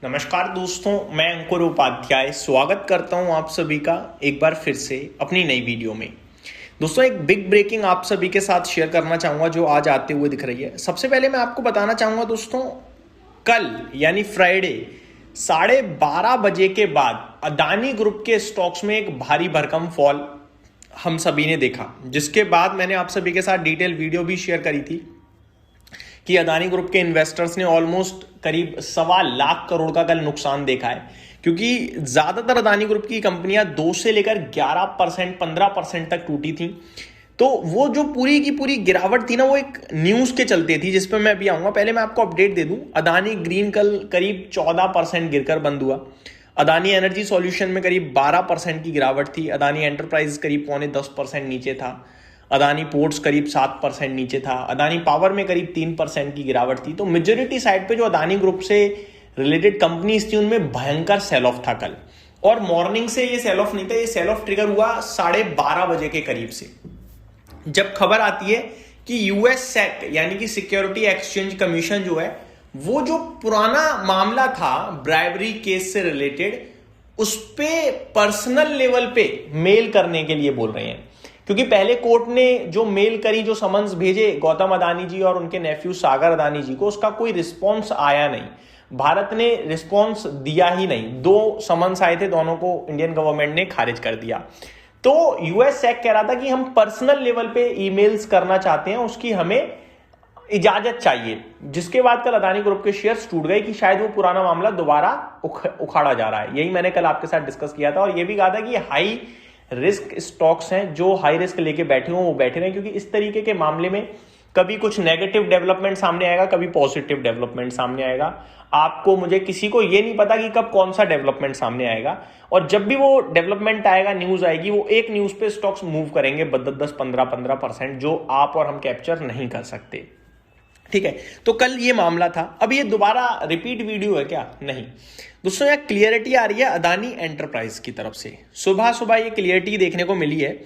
नमस्कार दोस्तों, मैं अंकुर उपाध्याय स्वागत करता हूं आप सभी का एक बार फिर से अपनी नई वीडियो में। दोस्तों, एक बिग ब्रेकिंग आप सभी के साथ शेयर करना चाहूंगा जो आज आते हुए दिख रही है। सबसे पहले मैं आपको बताना चाहूंगा दोस्तों, कल यानी फ्राइडे 12:30 बजे के बाद अदानी ग्रुप के स्टॉक्स में एक भारी भरकम फॉल हम सभी ने देखा, जिसके बाद मैंने आप सभी के साथ डिटेल वीडियो भी शेयर करी थी कि अदानी ग्रुप के इन्वेस्टर्स ने ऑलमोस्ट करीब 1.25 करोड़ का कल नुकसान देखा है, क्योंकि ज्यादातर अदानी ग्रुप की कंपनियां 2 से लेकर 11%, 15% तक टूटी थी। तो वो जो पूरी की पूरी गिरावट थी ना, वो एक न्यूज के चलते थी, जिस पर मैं अभी आऊंगा। पहले मैं आपको अपडेट दे दूं, अदानी ग्रीन कल करीब 14% गिरकर बंद हुआ। अदानी एनर्जी सॉल्यूशन में करीब 12% की गिरावट थी। अदानी एंटरप्राइज करीब 9.25% नीचे था। अदानी पोर्ट्स करीब 7% नीचे था। अदानी पावर में करीब 3% की गिरावट थी। तो मेजोरिटी साइड पे जो अदानी ग्रुप से रिलेटेड कंपनीज थी उनमें भयंकर सेल ऑफ था कल। और मॉर्निंग से ये सेल ऑफ नहीं था, ये सेल ऑफ ट्रिगर हुआ 12:30 बजे के करीब से, जब खबर आती है कि यूएस सेक यानी कि सिक्योरिटी एक्सचेंज कमीशन जो है, वो जो पुराना मामला था ब्राइबरी केस से रिलेटेड, उस पे पर्सनल लेवल पे मेल करने के लिए बोल रहे हैं। क्योंकि पहले कोर्ट ने जो मेल करी, जो समन्स भेजे गौतम अदानी जी और उनके नेफ्यू सागर अदानी जी को, उसका कोई रिस्पॉन्स आया नहीं। भारत ने रिस्पॉन्स दिया ही नहीं। 2 समन्स आए थे, दोनों को इंडियन गवर्नमेंट ने खारिज कर दिया। तो यूएस सेक कह रहा था कि हम पर्सनल लेवल पे ईमेल्स करना चाहते हैं, उसकी हमें इजाजत चाहिए। जिसके बाद कल अदानी ग्रुप के शेयर्स टूट गए कि शायद वो पुराना मामला दोबारा उखाड़ा जा रहा है। यही मैंने कल आपके साथ डिस्कस किया था, और ये भी कहा था कि हाई रिस्क स्टॉक्स हैं, जो हाई रिस्क लेके बैठे हो वो बैठे रहे, क्योंकि इस तरीके के मामले में कभी कुछ नेगेटिव डेवलपमेंट सामने आएगा, कभी पॉजिटिव डेवलपमेंट सामने आएगा। आपको मुझे किसी को ये नहीं पता कि कब कौन सा डेवलपमेंट सामने आएगा, और जब भी वो डेवलपमेंट आएगा, न्यूज आएगी, वो एक न्यूज पे स्टॉक्स मूव करेंगे 10, 15%, जो आप और हम कैप्चर नहीं कर सकते। ठीक है, तो कल ये मामला था। अब ये दोबारा रिपीट वीडियो है क्या? नहीं दोस्तों, यह क्लियरिटी आ रही है अदानी एंटरप्राइज की तरफ से। सुबह सुबह ये क्लियरिटी देखने को मिली है,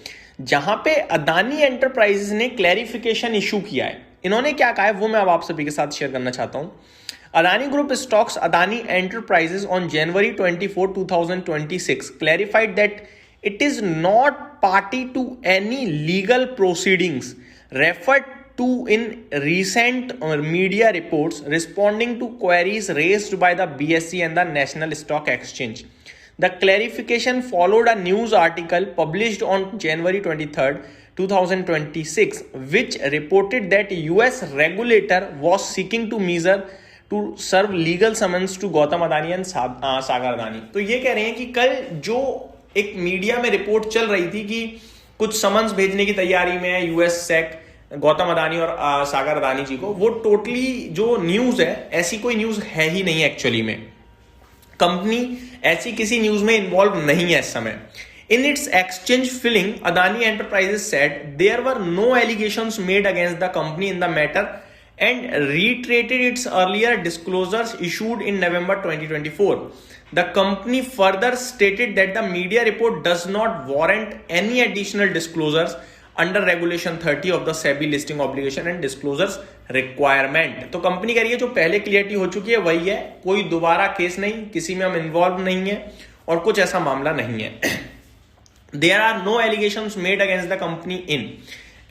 जहां पे अदानी एंटरप्राइजेस ने क्लैरिफिकेशन इशू किया है। इन्होंने क्या कहा है वो मैं अब आप सभी के साथ शेयर करना चाहता हूं। Adani group stocks Adani enterprises on January 24, 2026 clarified that it is not party to any legal proceedings referred to in recent media reports responding to queries raised by the BSE and the National Stock Exchange. The clarification followed a news article published on January 23rd, 2026, which reported that US regulator was seeking to measure to serve legal summons to Gautam Adani and Sagar Adani. तो ये कह रहे हैं कि कल जो एक media में रिपोर्ट चल रही थी कि कुछ समन्स भेजने की तैयारी में है यूएस सेक गौतम अदानी और सागर अदानी जी को, वो टोटली जो न्यूज है, ऐसी कोई न्यूज है ही नहीं। एक्चुअली में कंपनी ऐसी किसी न्यूज में इन्वॉल्व नहीं है इस समय। In its exchange filing, Adani Enterprises said there were no allegations made against the company in the matter and reiterated its earlier disclosures issued in November 2024. The company further stated that the media report does not warrant any additional disclosures under Regulation 30 of the SEBI listing obligation and disclosures requirement. तो company कह रही है जो पहले clarity हो चुकी है वही है, कोई दोबारा केस नहीं, किसी में हम इन्वॉल्व नहीं है और कुछ ऐसा मामला नहीं है। There are no allegations made against the company in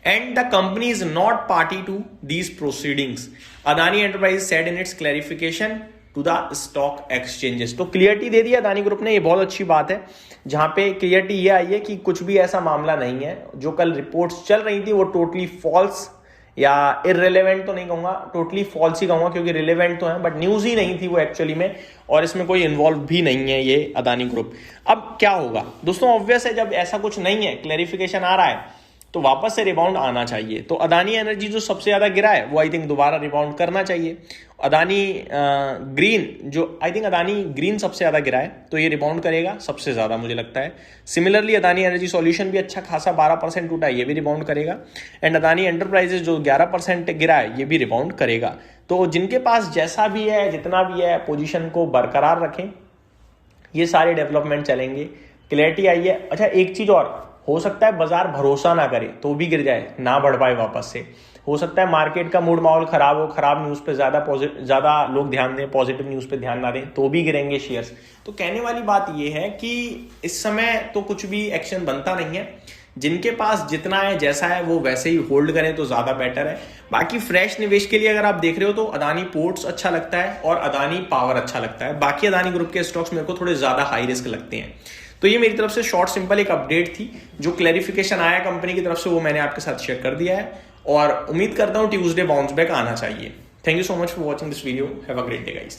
and the company is not party to these proceedings, Adani Enterprises said in its clarification to the stock exchanges. तो क्लियरिटी दे दी अदानी ग्रुप ने, ये बहुत अच्छी बात है, जहां पे क्लियरिटी ये आई है कि कुछ भी ऐसा मामला नहीं है। जो कल रिपोर्ट्स चल रही थी वो टोटली फॉल्स या इररिलेवेंट तो नहीं कहूंगा, टोटली फॉल्स ही कहूंगा, क्योंकि रिलेवेंट तो है बट न्यूज ही नहीं थी वो एक्चुअली में, और इसमें कोई इन्वॉल्व भी नहीं है ये अदानी ग्रुप। अब क्या होगा दोस्तों, ऑब्वियस है जब ऐसा कुछ नहीं है, क्लैरिफिकेशन आ रहा है, तो वापस से रिबाउंड आना चाहिए। तो अदानी एनर्जी जो सबसे ज्यादा गिरा है वो आई थिंक दोबारा रिबाउंड करना चाहिए। अदानी ग्रीन, जो आई थिंक अदानी ग्रीन सबसे ज्यादा गिरा है, तो ये रिबाउंड करेगा सबसे ज्यादा मुझे लगता है। सिमिलरली अदानी एनर्जी सॉल्यूशन भी अच्छा खासा 12% टूटा है, ये भी रिबाउंड करेगा। एंड अदानी एंटरप्राइजेस जो 11% गिरा है, ये भी रिबाउंड करेगा। तो जिनके पास जैसा भी है, जितना भी है, पोजीशन को बरकरार रखें, ये सारे डेवलपमेंट चलेंगे। क्लैरिटी आई है। अच्छा, एक चीज और, हो सकता है बाजार भरोसा ना करे तो भी गिर जाए, ना बढ़ पाए वापस से, हो सकता है मार्केट का मूड माहौल खराब हो, खराब न्यूज़ पे ज़्यादा लोग ध्यान दें, पॉजिटिव न्यूज़ पे ध्यान ना दें, तो भी गिरेंगे शेयर्स। तो कहने वाली बात ये है कि इस समय तो कुछ भी एक्शन बनता नहीं है। जिनके पास जितना है, जैसा है, वो वैसे ही होल्ड करें तो ज़्यादा बेटर है। बाकी फ्रेश निवेश के लिए अगर आप देख रहे हो तो अदानी पोर्ट्स अच्छा लगता है और अदानी पावर अच्छा लगता है। बाकी अदानी ग्रुप के स्टॉक्स मेरे को थोड़े ज़्यादा हाई रिस्क लगते हैं। तो ये मेरी तरफ से शॉर्ट सिंपल एक अपडेट थी, जो क्लैरिफिकेशन आया कंपनी की तरफ से वो मैंने आपके साथ शेयर कर दिया है, और उम्मीद करता हूँ ट्यूसडे बाउंस बैक आना चाहिए। Thank you so much for watching this video. Have a great day guys.